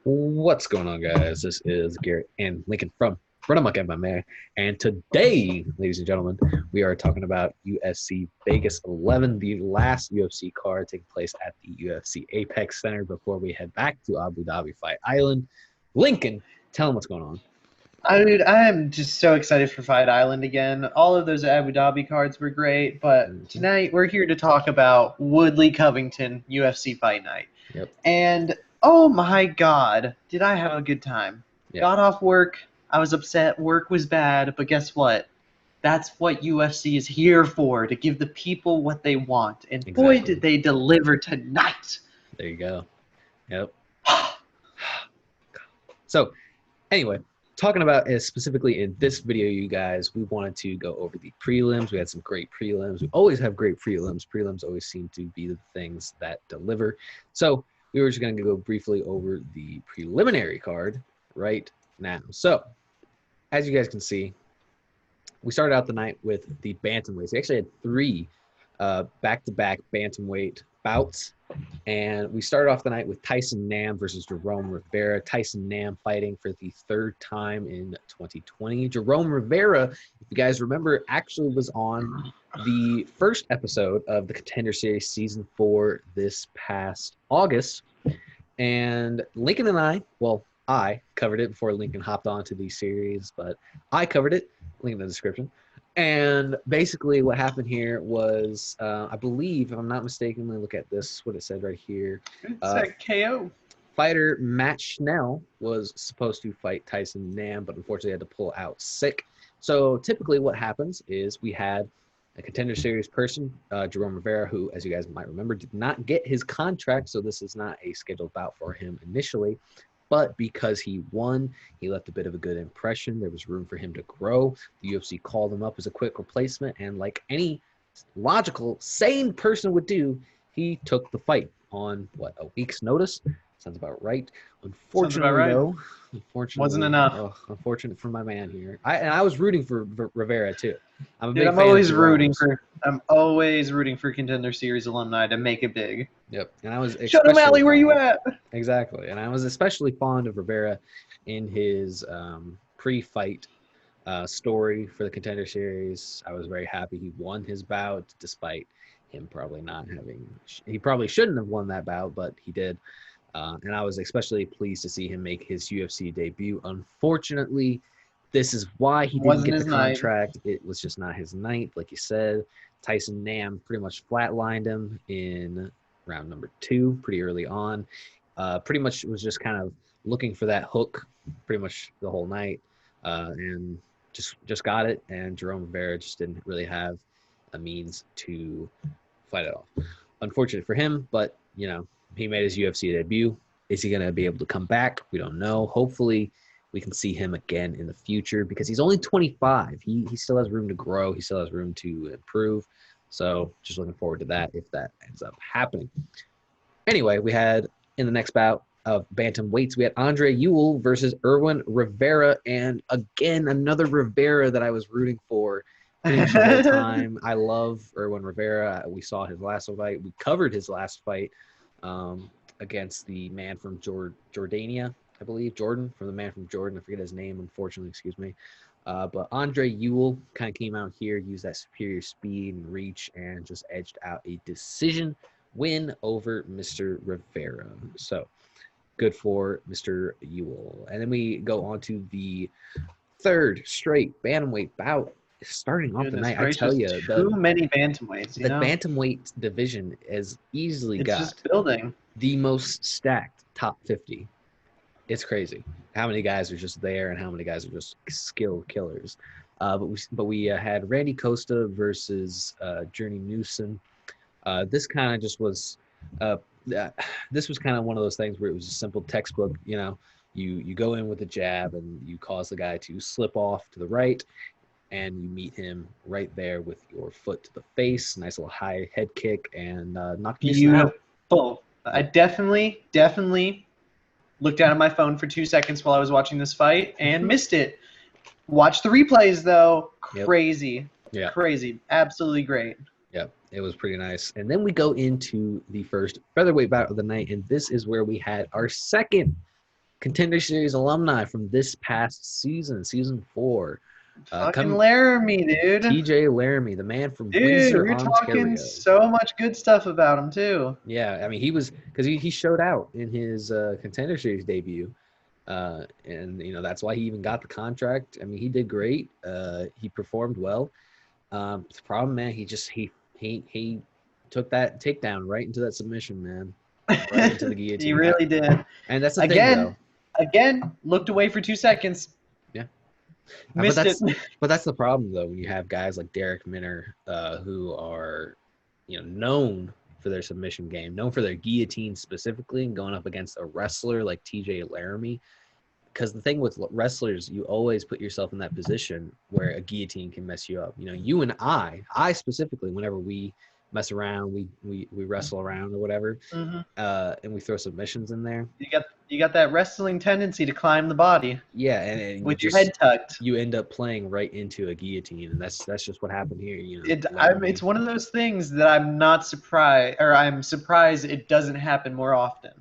What's going on, guys? This is Garrett and Lincoln from RUNAMUCK MMA, and today, ladies and gentlemen, we are talking about UFC Vegas 11, the last UFC card taking place at the UFC Apex Center before we head back to Abu Dhabi Fight Island. Lincoln, tell them what's going on. Dude, I am just so excited for Fight Island again. All of those Abu Dhabi cards were great, but tonight we're here to talk about Woodley Covington UFC Fight Night. Yep. And oh my God, did I have a good time? Yep. Got off work, I was upset, work was bad, but guess what? That's what UFC is here for, to give the people what they want. And boy, did they deliver tonight. There you go. Yep. So, anyway, talking about specifically in this video, you guys, we wanted to go over the prelims. We had some great prelims. We always have great prelims. Prelims always seem to be the things that deliver. So we were just going to go briefly over the preliminary card right now. So as you guys can see, we started out the night with the bantamweights. We actually had three back-to-back bantamweight bouts. And we started off the night with Tyson Nam versus Jerome Rivera. Tyson Nam fighting for the third time in 2020. Jerome Rivera, if you guys remember, actually was on the first episode of the Contender Series Season 4 this past August. And Lincoln and I covered it before Lincoln hopped onto the series, but I covered it. Link in the description. And basically what happened here was, I believe, if I'm not mistaken, let me look at this, what it said right here. It's a KO. Fighter Matt Schnell was supposed to fight Tyson Nam, but unfortunately had to pull out sick. So typically what happens is we had a Contender Series person, Jerome Rivera, who, as you guys might remember, did not get his contract, so this is not a scheduled bout for him initially. But because he won, he left a bit of a good impression. There was room for him to grow. The UFC called him up as a quick replacement, and like any logical, sane person would do, he took the fight on, a week's notice? Sounds about right. Unfortunately, though, wasn't enough. Unfortunate for my man here. I was rooting for Rivera, too. I'm always rooting for Contender Series alumni to make it big. Yep, and I was Shut him, Alley, where you at? Exactly, and I was especially fond of Rivera in his pre-fight story for the Contender Series. I was very happy he won his bout, despite him probably not having. He probably shouldn't have won that bout, but he did. And I was especially pleased to see him make his UFC debut. Unfortunately, this is why he didn't get the contract. It was just not his night, like you said. Tyson Nam pretty much flatlined him in round number 2 pretty early on. Pretty much was just kind of looking for that hook pretty much the whole night, and just got it. And Jerome Rivera just didn't really have a means to fight it off. Unfortunate for him, but you know, he made his UFC debut. Is he going to be able to come back? We don't know. Hopefully we can see him again in the future because he's only 25. He still has room to grow. He still has room to improve. So just looking forward to that if that ends up happening. Anyway, we had in the next bout of bantamweights, we had Andre Ewell versus Irwin Rivera. And again, another Rivera that I was rooting for the whole time. I love Irwin Rivera. We saw his last fight. We covered his last fight against the man from Jordania, I believe. Jordan, from the man from Jordan. I forget his name, unfortunately, excuse me. But Andre Ewell kind of came out here, used that superior speed and reach, and just edged out a decision win over Mr. Rivera. So good for Mr. Ewell. And then we go on to the third straight bantamweight bout. Starting off the night, I tell you, too many bantamweights. The bantamweight division is easily just building the most stacked top 50. It's crazy how many guys are just there and how many guys are just skill killers. But we had Randy Costa versus Journey Newsom. This kind of just was this was kind of one of those things where it was a simple textbook. You know, you go in with a jab and you cause the guy to slip off to the right, and you meet him right there with your foot to the face. Nice little high head kick and knock him out. Beautiful. I definitely looked down at my phone for 2 seconds while I was watching this fight and missed it. Watch the replays, though. Crazy. Yeah. Crazy. Absolutely great. Yep. It was pretty nice. And then we go into the first featherweight bout of the night, and this is where we had our second Contender Series alumni from this past season, season 4. Fucking Laramie, dude. TJ Laramie, the man from Dude, Windsor, we're talking Ontario. so much good stuff about him too. Yeah, I mean, he was because he showed out in his Contender Series debut, and that's why he even got the contract. I mean, he did great. He performed well. The problem, man, he took that takedown right into that submission, man, right into the guillotine. He really did. And that's the thing, though. Again, looked away for 2 seconds. Yeah. Missed it. But that's the problem, though, when you have guys like Derek Minner, who are, known for their submission game, known for their guillotine specifically, and going up against a wrestler like TJ Laramie. Because the thing with wrestlers, you always put yourself in that position where a guillotine can mess you up. You and I specifically, whenever we mess around, we wrestle around or whatever, and we throw submissions in there. You got that wrestling tendency to climb the body. Yeah, and with your head tucked, you end up playing right into a guillotine, and that's just what happened here. It's one of those things that I'm not surprised, or I'm surprised it doesn't happen more often.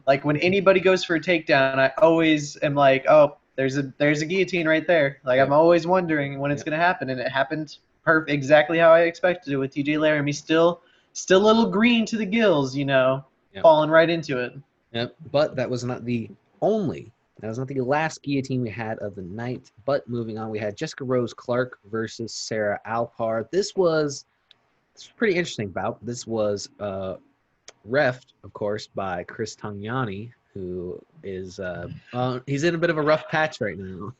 Like when anybody goes for a takedown, I always am like, oh, there's a guillotine right there. Like I'm always wondering when it's gonna happen, and it happened exactly how I expected it with TJ Laramie. Still a little green to the gills, falling right into it. Yep, but that was not the last guillotine we had of the night. But moving on, we had Jessica Rose Clark versus Sarah Alpar. This was a pretty interesting bout. This was reffed, of course, by Chris Tagliani, who is he's in a bit of a rough patch right now.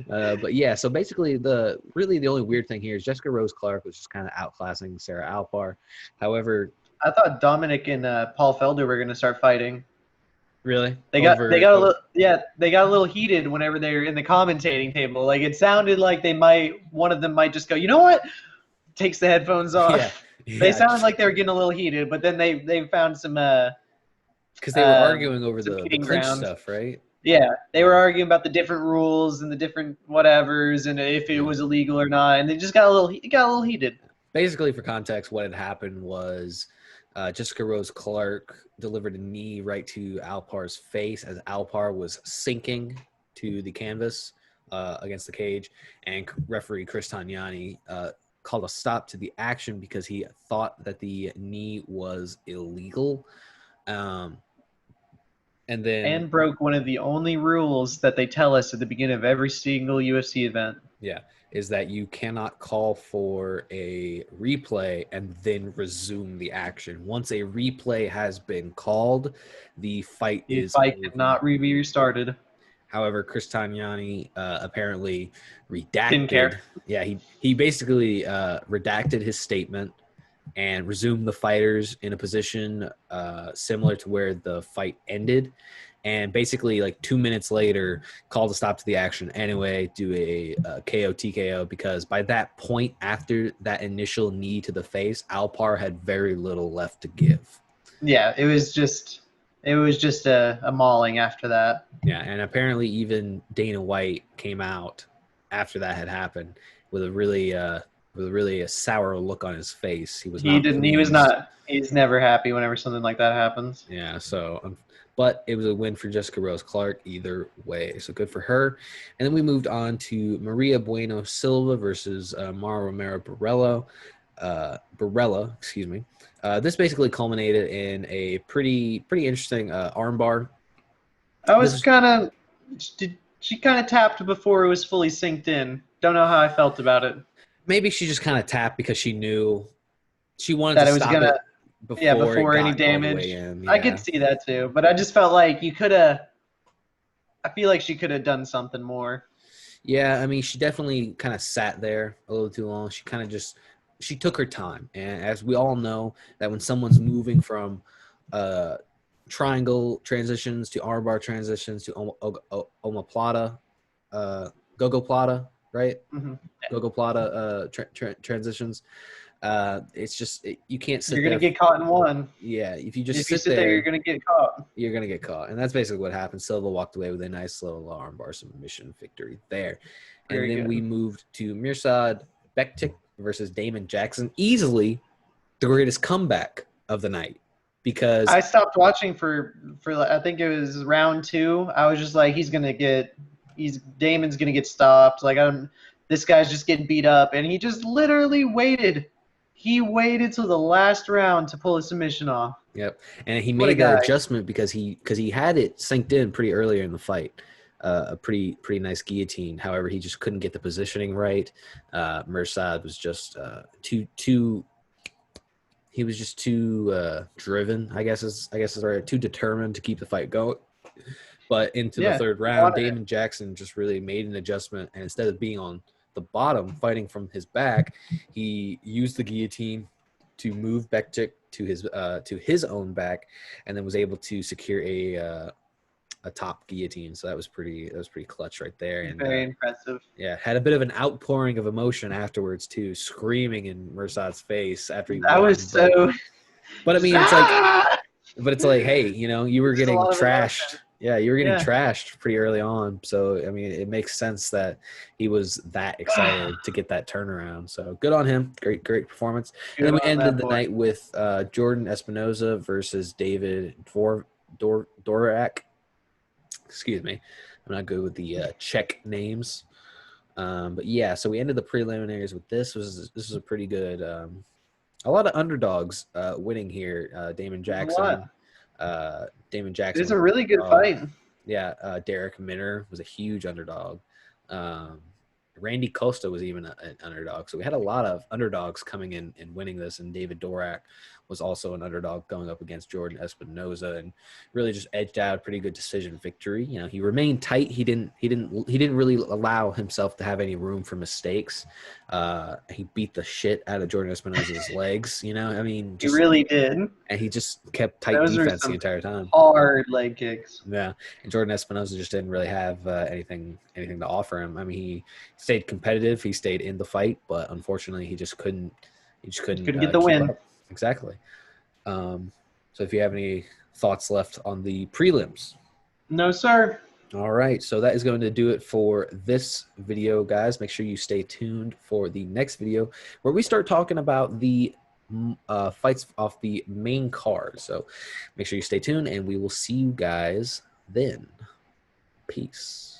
But yeah, so basically the only weird thing here is Jessica Rose Clark was just kind of outclassing Sarah Alpar. However, I thought Dominic and Paul Felder were going to start fighting. Really? They got a little heated whenever they were in the commentating table. Like it sounded like one of them might just go, you know what? Takes the headphones off. Yeah. They sounded like they were getting a little heated, but then they found some because they were arguing over the clinch stuff, right? Yeah, they were arguing about the different rules and the different whatevers and if it was illegal or not, and they just got a little heated. Basically, for context, what had happened was Jessica Rose Clark delivered a knee right to Alpar's face as Alpar was sinking to the canvas against the cage, and referee Chris Tagliani called a stop to the action because he thought that the knee was illegal. And broke one of the only rules that they tell us at the beginning of every single UFC event. Yeah, is that you cannot call for a replay and then resume the action. Once a replay has been called, the fight cannot be restarted. However, Chris Tagliani apparently redacted. Didn't care. Yeah, he basically redacted his statement and resumed the fighters in a position similar to where the fight ended. And basically, like 2 minutes later, called a stop to the action anyway, do a KO TKO, because by that point, after that initial knee to the face, Alpar had very little left to give. Yeah, it was just a mauling after that. Yeah, and apparently even Dana White came out after that had happened with a really a sour look on his face. He's never happy whenever something like that happens. Yeah, so but it was a win for Jessica Rose Clark either way, so good for her. And then we moved on to Maria Bueno Silva versus Mara Romero Barella, excuse me. This basically culminated in a pretty interesting armbar. She kind of tapped before it was fully synced in. Don't know how I felt about it. Maybe she just kind of tapped because she knew she wanted to stop it before any damage. Yeah. I could see that too, but I just felt like I feel like she could have done something more. Yeah, I mean, she definitely kind of sat there a little too long. She took her time, and as we all know, that when someone's moving from triangle transitions to armbar transitions to omoplata, gogoplata, right? Mm-hmm. Gogoplata transitions. It's just you can't sit. You're gonna get caught in one. Yeah, if you sit there, you're gonna get caught. You're gonna get caught, and that's basically what happened. Silva walked away with a nice little armbar submission victory there, and then we moved to Mirsad Bektik versus Damon Jackson. Easily the greatest comeback of the night. because I stopped watching for I think it was round 2. I was just like, Damon's gonna get stopped. Like this guy's just getting beat up, and he just literally waited. He waited till the last round to pull a submission off. Yep, and he What a made that guy. adjustment because he had it synced in pretty earlier in the fight. A pretty nice guillotine. However, he just couldn't get the positioning right. Mirsad was just too. He was just too driven. I guess is right. Too determined to keep the fight going. But into the third round, Damon Jackson just really made an adjustment, and instead of being on the bottom fighting from his back, he used the guillotine to move Bektic to his own back, and then was able to secure a top guillotine. So that was pretty clutch right there. And very impressive. Yeah, had a bit of an outpouring of emotion afterwards too, screaming in Mirsad's face after he that won. Was so. But I mean, it's like, hey, you know, you were getting trashed. Yeah, you were getting trashed pretty early on. So I mean, it makes sense that he was that excited to get that turnaround. So good on him. Great performance. And then we ended the night with Jordan Espinoza versus David Dorak. Excuse me, I'm not good with the Czech names. But yeah, so we ended the preliminaries with this. This was a pretty good. A lot of underdogs winning here. Damon Jackson. It's a really good fight. Yeah, Derek Minner was a huge underdog. Randy Costa was even an underdog. So we had a lot of underdogs coming in and winning this, and David Dorak was also an underdog going up against Jordan Espinoza, and really just edged out a pretty good decision victory. You know, he remained tight. He didn't really allow himself to have any room for mistakes. He beat the shit out of Jordan Espinoza's legs. You know, I mean, he really did, and he just kept tight defense the entire time. Hard leg kicks. Yeah, and Jordan Espinoza just didn't really have anything to offer him. I mean, he stayed competitive. He stayed in the fight, but unfortunately, he just couldn't get the win. Up. Exactly. So if you have any thoughts left on the prelims. No, sir. All right. So that is going to do it for this video, guys. Make sure you stay tuned for the next video where we start talking about the fights off the main card. So make sure you stay tuned, and we will see you guys then. Peace.